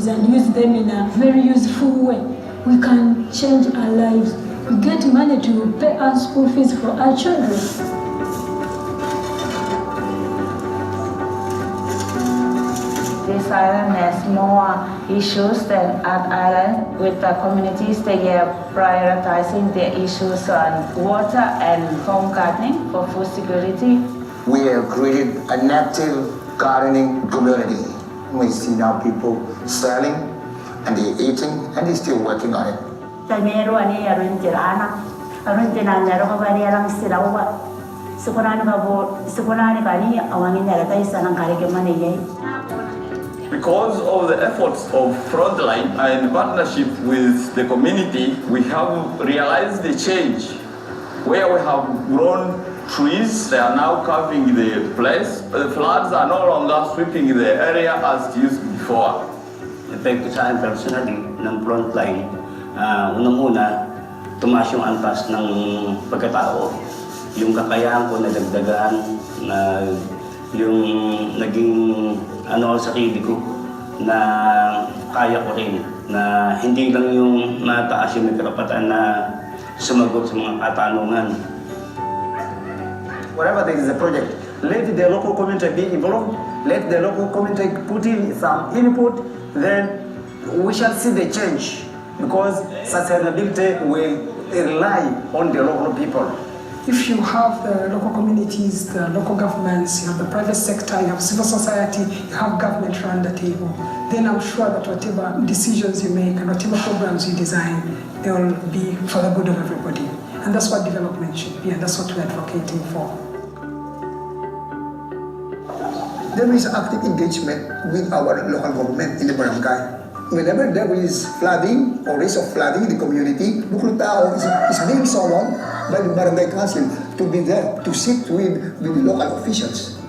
opportunities and use them in a very useful way, we can change our lives. We get money to pay our school fees for our children. This island has more issues than other islands. With the communities, they are prioritizing their issues on water and home gardening for food security. We have created an active gardening community. We see now people selling and they're eating and they're still working on it. Tamero ani aruntirana nero kabari alang silawa sukunani kani awangin nalata isanang karike maniyay. Because of the efforts of Frontline and partnership with the community, we have realized the change where we have grown trees. They are now covering the place. The floods are no longer sweeping the area as it used before. Epekto sa akin personally ng Frontline, unang-una, tumaas yung antas ng pagkatao. Yung kakayahan ko nadagdagan, na yung naging sa sarili ko na kaya ko rin, na hindi lang yung mataas yung karapatan na sumagot sa mga katanungan. Wherever there is a project, let the local community be involved, let the local community put in some input, then we shall see the change, because sustainability will rely on the local people. If you have the local communities, the local governments, you have the private sector, you have civil society, you have government around the table, then I'm sure that whatever decisions you make and whatever programs you design, they will be for the good of everybody. And that's what development should be, and that's what we're advocating for. There is active engagement with our local government in the barangay. Whenever there is flooding or risk of flooding in the community, Buklo Tao is being summoned by the barangay council to be there, to sit with the local officials.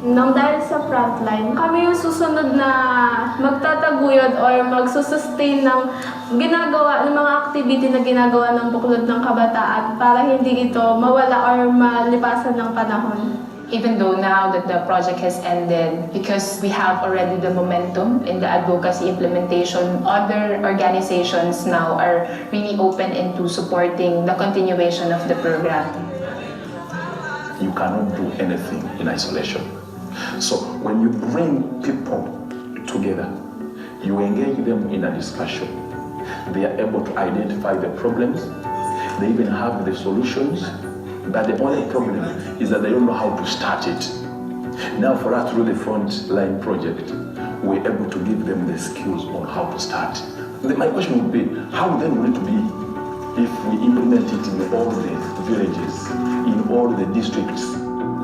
Nang dahil sa Frontline, kami yung susunod na magtataguyod or magsusustain ng ginagawa, ng mga activity na ginagawa ng Buklod ng Kabataan para hindi ito mawala or malipasan ng panahon. Even though now that the project has ended, because we have already the momentum in the advocacy implementation, other organizations now are really open into supporting the continuation of the program. You cannot do anything in isolation. So when you bring people together, you engage them in a discussion. They are able to identify the problems, they even have the solutions. But the only problem is that they don't know how to start it. Now for us through the Frontline project, we're able to give them the skills on how to start. My question would be, how then would it be if we implement it in all the villages, in all the districts?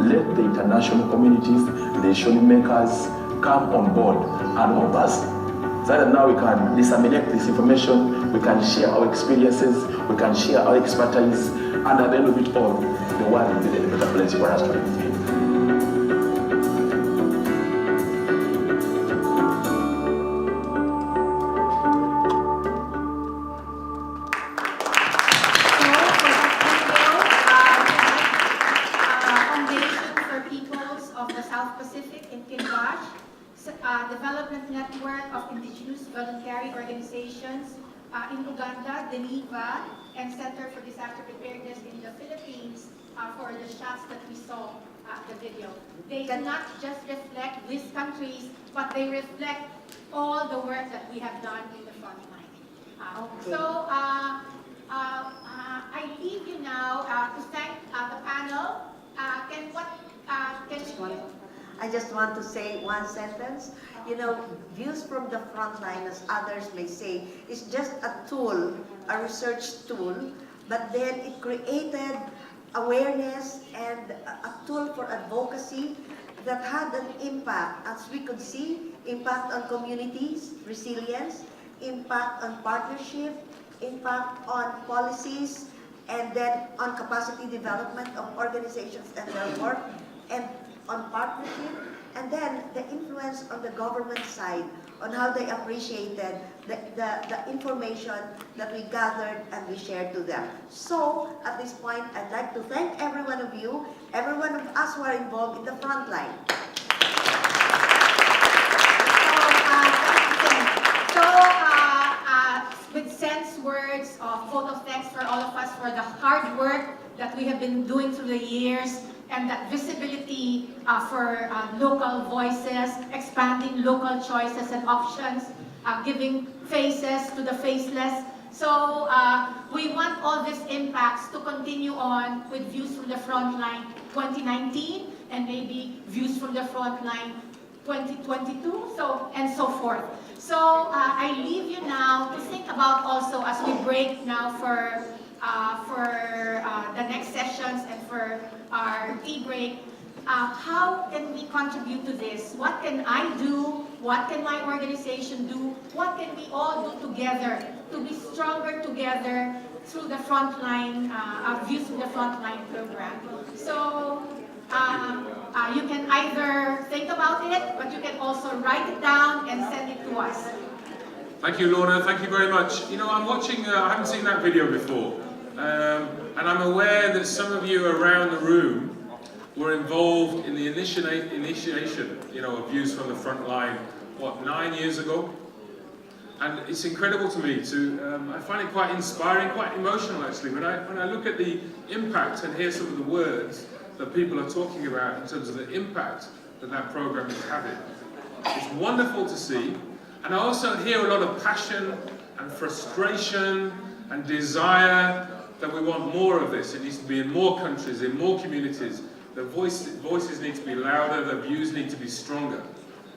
Let the international communities, the decision makers come on board and help us. So that now we can disseminate this information, we can share our experiences, we can share our expertise, and at the end of it all, the world will be a better place for us to live in. Foundation for Peoples of the South Pacific in Kinvash, Development Network of Indigenous Voluntary Organizations in Uganda, Geneva, and Center for Disaster Preparedness in the Philippines for the shots that we saw the video. They do not just reflect these countries, but they reflect all the work that we have done in the Frontline. So I leave you now to thank the panel. I just want to say one sentence. You know, views from the Frontline, as others may say, is just a tool, a research tool, but then it created awareness and a tool for advocacy that had an impact, as we could see, impact on communities, resilience, impact on partnership, impact on policies, and then on capacity development of organizations and their work, and on partnership, and then the influence on the government side on how they appreciated the information that we gathered and we shared to them. So, at this point, I'd like to thank every one of you, every one of us who are involved in the Frontline. been doing through the years, and that visibility for local voices, expanding local choices and options, giving faces to the faceless. So we want all these impacts to continue on with Views from the Frontline 2019 and maybe Views from the Frontline 2022, and so forth. So I leave you now to think about also as we break now for the next sessions and for our tea break, how can we contribute to this? What can I do? What can my organization do? What can we all do together to be stronger together through the Frontline, Views from the Frontline program? So you can either think about it, but you can also write it down and send it to us. Thank you, Lorna. Thank you very much. You know, I'm watching, I haven't seen that video before, and I'm aware that some of you around the room were involved in the initiation, you know, of Views from the Frontline, what, 9 years ago? And it's incredible to me I find it quite inspiring, quite emotional actually, when I look at the impact and hear some of the words that people are talking about in terms of the impact that that program is having. It's wonderful to see, and I also hear a lot of passion and frustration and desire that we want more of this. It needs to be in more countries, in more communities. The voices need to be louder, the views need to be stronger.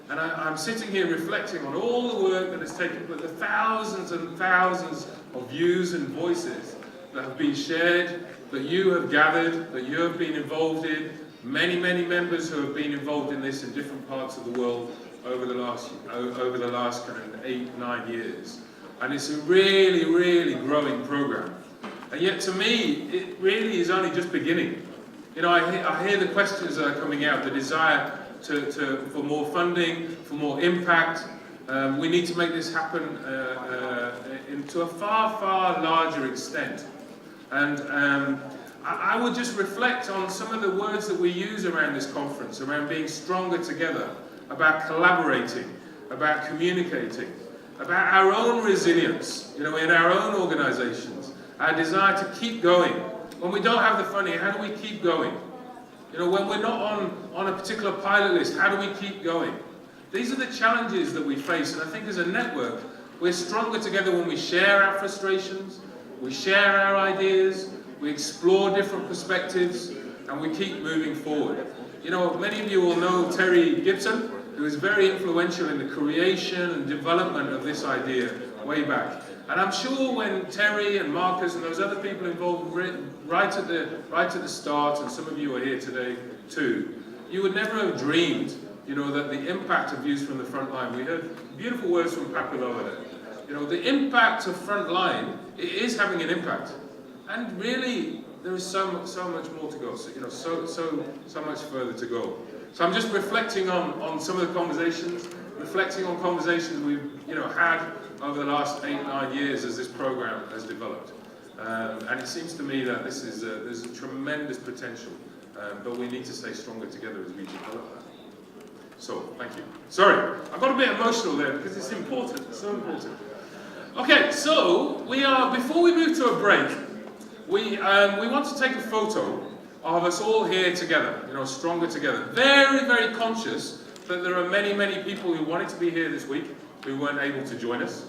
And I'm sitting here reflecting on all the work that has taken place, the thousands and thousands of views and voices that have been shared, that you have gathered, that you have been involved in, many, many members who have been involved in this in different parts of the world over the last kind of 8-9 years. And it's a really, really growing program. And yet to me, it really is only just beginning. You know, I hear the questions that are coming out, the desire for more funding, for more impact. We need to make this happen to a far, far larger extent. And I would just reflect on some of the words that we use around this conference, around being stronger together, about collaborating, about communicating, about our own resilience, you know, in our own organizations, our desire to keep going. When we don't have the funding, how do we keep going? You know, when we're not on a particular pilot list, how do we keep going? These are the challenges that we face, and I think as a network, we're stronger together when we share our frustrations, we share our ideas, we explore different perspectives, and we keep moving forward. You know, many of you will know Terry Gibson, who was very influential in the creation and development of this idea way back. And I'm sure when Terry and Marcus and those other people involved right at the start, and some of you are here today too, you would never have dreamed, you know, that the impact of Views from the Frontline. We heard beautiful words from Papiloa there. You know, the impact of Frontline, it is having an impact, and really there is so much more to go. So, you know, so much further to go. So I'm just reflecting on some of the conversations, reflecting on conversations we've, you know, had over the last 8-9 years as this program has developed. And it seems to me that this is there's a tremendous potential, but we need to stay stronger together as we develop that. So, thank you. Sorry, I got a bit emotional there because it's important, it's so important. Okay, so before we move to a break, we want to take a photo of us all here together, you know, stronger together. Very, very conscious that there are many, many people who wanted to be here this week who weren't able to join us.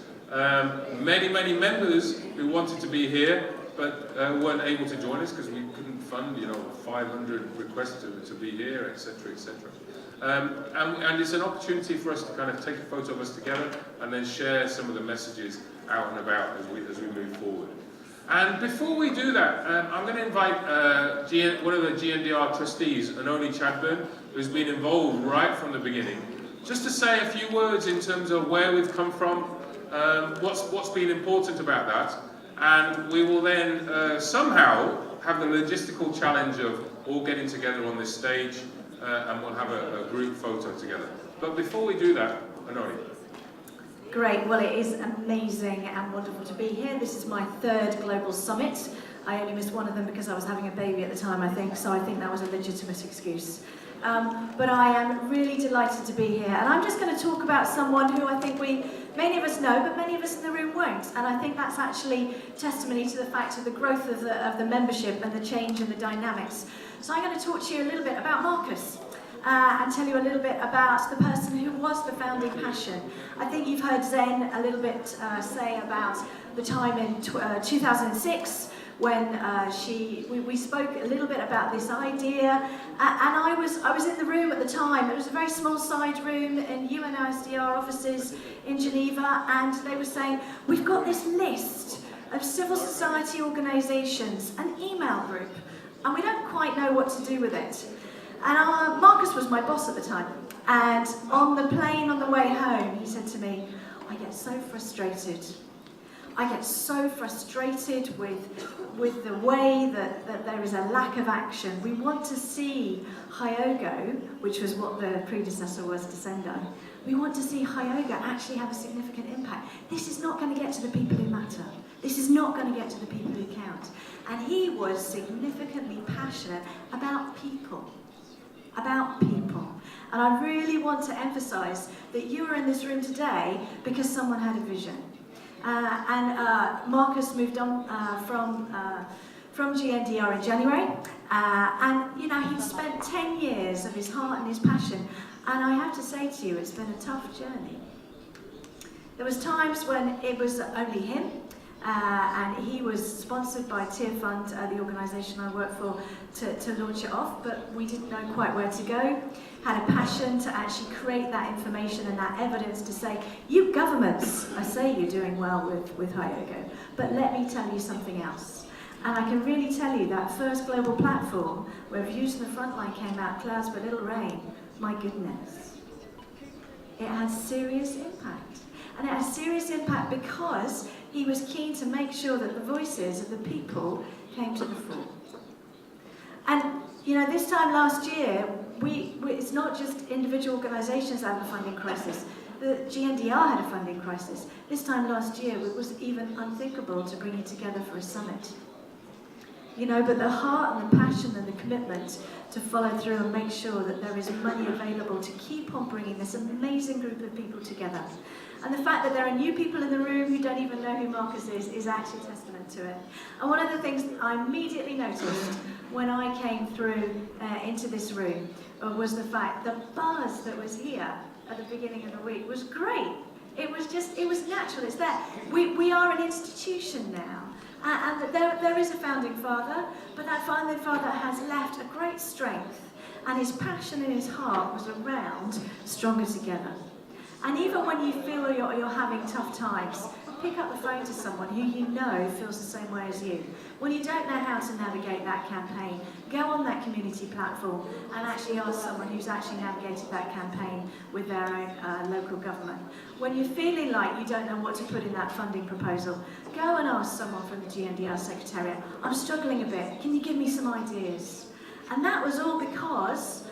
Many, many members who wanted to be here but weren't able to join us because we couldn't fund, you know, 500 requests to be here, etc., etc. And it's an opportunity for us to kind of take a photo of us together and then share some of the messages out and about as we move forward. And before we do that, I'm going to invite one of the GNDR trustees, Anoni Chadburn, who's been involved right from the beginning, just to say a few words in terms of where we've come from, what's been important about that, and we will then somehow have the logistical challenge of all getting together on this stage, and we'll have a group photo together. But before we do that, Anoni. Great, well it is amazing and wonderful to be here. This is my third global summit. I only missed one of them because I was having a baby at the time, I think, so I think that was a legitimate excuse. But I am really delighted to be here, and I'm just going to talk about someone who I think we Many of us know, but many of us in the room won't. And I think that's actually testimony to the fact of the growth of the membership and the change in the dynamics. So I'm going to talk to you a little bit about Marcus. And tell you a little bit about the person who was the founding passion. I think you've heard Zen a little bit say about the time in 2006 when we spoke a little bit about this idea, and I was in the room at the time. It was a very small side room in UNISDR offices in Geneva, and they were saying, we've got this list of civil society organisations, an email group, and we don't quite know what to do with it. And Marcus was my boss at the time, and on the plane on the way home, he said to me, I get so frustrated. I get so frustrated with the way that there is a lack of action. We want to see Hyogo, which was what the predecessor was to Sendai, we want to see Hyogo actually have a significant impact. This is not going to get to the people who matter. This is not going to get to the people who count. And he was significantly passionate about people. About people. And I really want to emphasise that you are in this room today because someone had a vision. Marcus moved on from GNDR in January, and you know, he'd spent 10 years of his heart and his passion, and I have to say to you, it's been a tough journey. There was times when it was only him, and he was sponsored by Tier Fund, the organisation I work for, to launch it off, but we didn't know quite where to go. Had a passion to actually create that information and that evidence to say, you governments, I say you're doing well with Hyogo, but let me tell you something else. And I can really tell you that first global platform where Views from the Frontline came out, Clouds but Little Rain, my goodness. It had serious impact. And it has serious impact because he was keen to make sure that the voices of the people came to the fore. And you know, this time last year, it's not just individual organisations that have a funding crisis. The GNDR had a funding crisis. This time last year, it was even unthinkable to bring it together for a summit. You know, but the heart and the passion and the commitment to follow through and make sure that there is money available to keep on bringing this amazing group of people together. And the fact that there are new people in the room who don't even know who Marcus is actually testament to it. And one of the things that I immediately noticed when I came through into this room was the fact the buzz that was here at the beginning of the week was great. It was natural, it's there. We are an institution now. And there is a founding father, but that founding father has left a great strength, and his passion and his heart was around stronger together. And even when you feel you're having tough times, pick up the phone to someone who you know feels the same way as you. When you don't know how to navigate that campaign, go on that community platform and actually ask someone who's actually navigated that campaign with their own local government. When you're feeling like you don't know what to put in that funding proposal, go and ask someone from the GNDR Secretariat, I'm struggling a bit, can you give me some ideas? And that was all because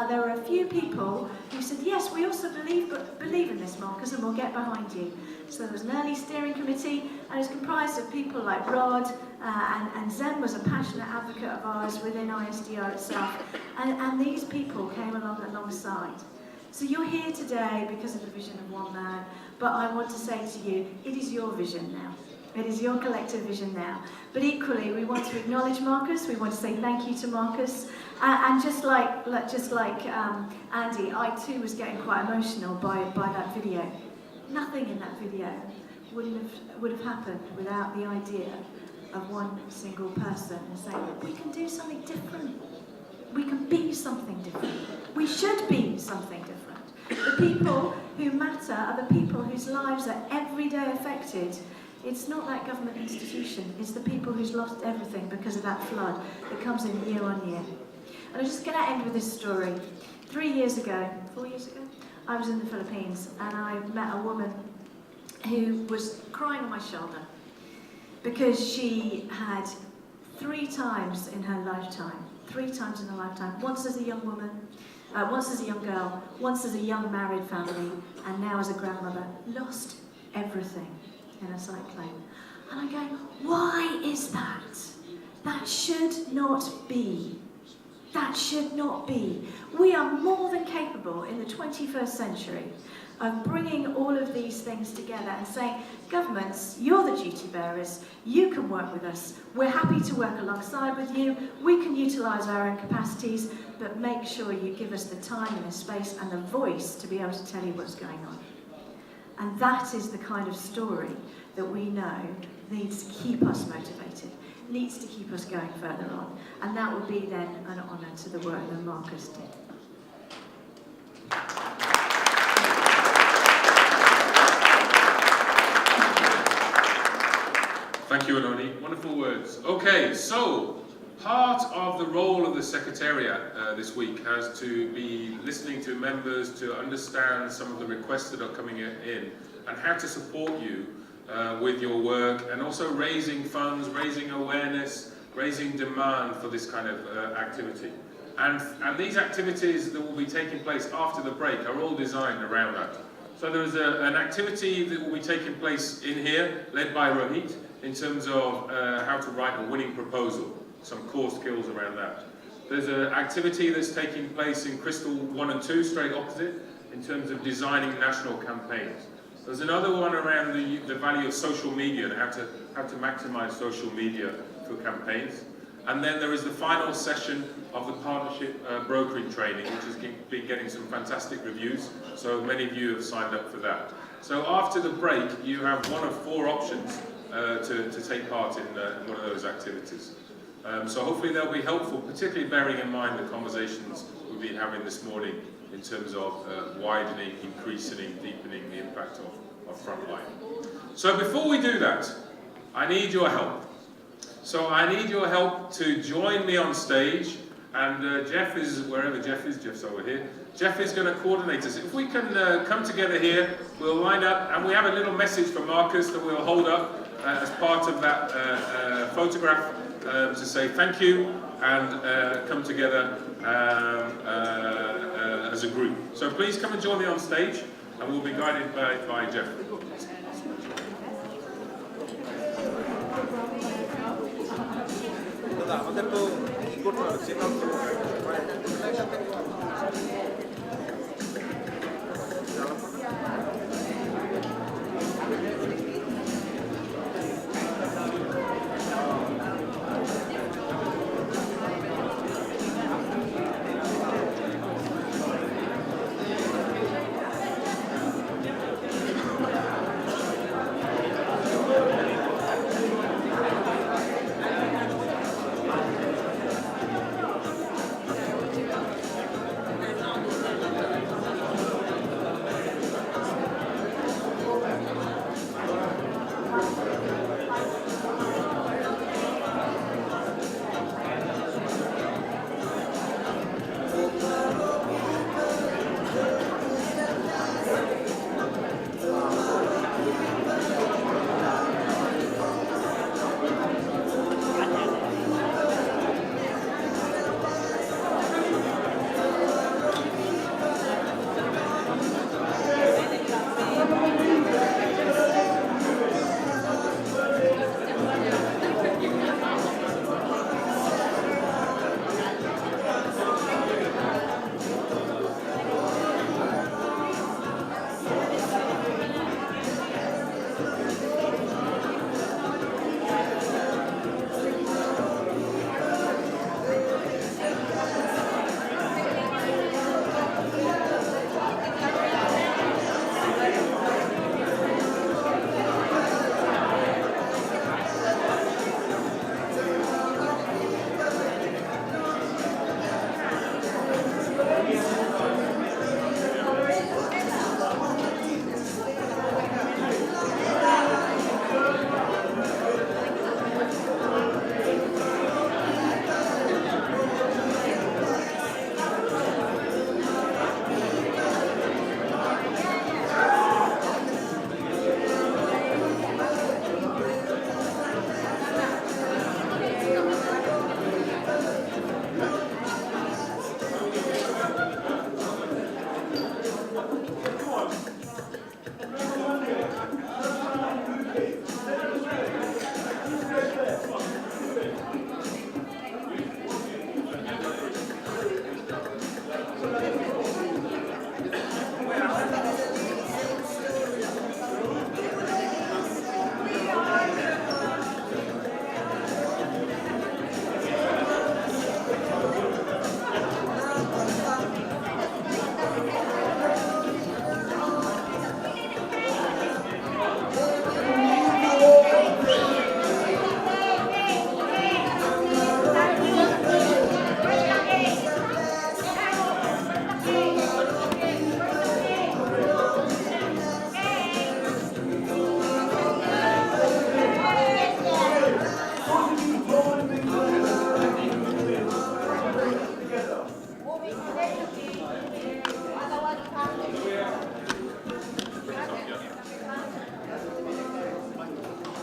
there were a few people who said, yes, we also believe in this, Marcus, and we'll get behind you. So there was an early steering committee, and it was comprised of people like Rod, and Zen was a passionate advocate of ours within ISDR itself, and these people came along alongside. So you're here today because of the vision of one man, but I want to say to you, it is your vision now. It is your collective vision now. But equally, we want to acknowledge Marcus. We want to say thank you to Marcus. And just like Andy, I too was getting quite emotional by that video. Nothing in that video would have happened without the idea of one single person saying, we can do something different. We can be something different. We should be something different. The people who matter are the people whose lives are every day affected. It's not that government institution, it's the people who's lost everything because of that flood that comes in year on year. And I'm just going to end with this story. 4 years ago, I was in the Philippines and I met a woman who was crying on my shoulder because she had 3 times in her lifetime, once as a young woman, once as a young girl, once as a young married family, and now as a grandmother, lost everything in a cyclone. And I'm going, why is that? That should not be. That should not be. We are more than capable in the 21st century of bringing all of these things together and saying, governments, you're the duty bearers, you can work with us, we're happy to work alongside with you, we can utilise our own capacities, but make sure you give us the time and the space and the voice to be able to tell you what's going on. And that is the kind of story that we know needs to keep us motivated, needs to keep us going further on. And that would be then an honour to the work that Marcus did. Thank you, Anoni. Wonderful words. Okay, so part of the role of the Secretariat this week has to be listening to members to understand some of the requests that are coming in and how to support you with your work, and also raising funds, raising awareness, raising demand for this kind of activity. And these activities that will be taking place after the break are all designed around that. So there's an activity that will be taking place in here, led by Rohit, in terms of how to write a winning proposal, some core skills around that. There's an activity that's taking place in Crystal 1 and 2, straight opposite, in terms of designing national campaigns. There's another one around the value of social media and how to maximise social media for campaigns. And then there is the final session of the partnership brokering training, which has been getting some fantastic reviews. So many of you have signed up for that. So after the break, you have one of 4 options to take part in one of those activities. So hopefully they'll be helpful, particularly bearing in mind the conversations we've been having this morning in terms of widening, increasing, deepening the impact of Frontline. So before we do that, I need your help. So I need your help to join me on stage, and Jeff is, wherever Jeff is, Jeff's over here. Jeff is going to coordinate us. If we can come together here, we'll line up, and we have a little message from Marcus that we'll hold up as part of that photograph to say thank you and come together as a group. So please come and join me on stage, and we'll be guided by Jeff.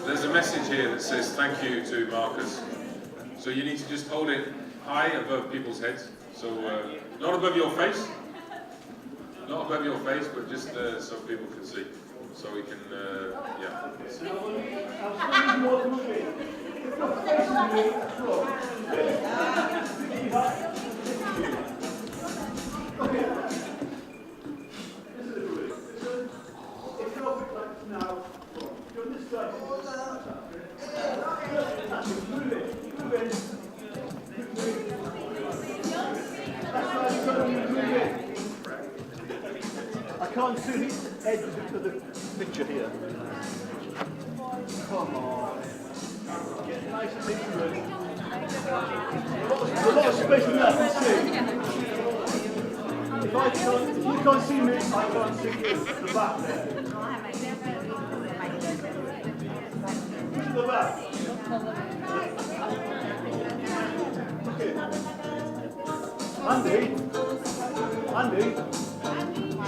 There's a message here that says thank you to Marcus. So you need to just hold it high above people's heads. So not above your face. Not above your face, but just so people can see. So we can, yeah. I can't see the edge of the picture here. Come on. Get nice and intimate. There's a lot of space in there, I can see. If you can't see me, I can't see you. The back there. Push the back. Okay. Andy,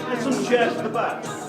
get some chairs to the back.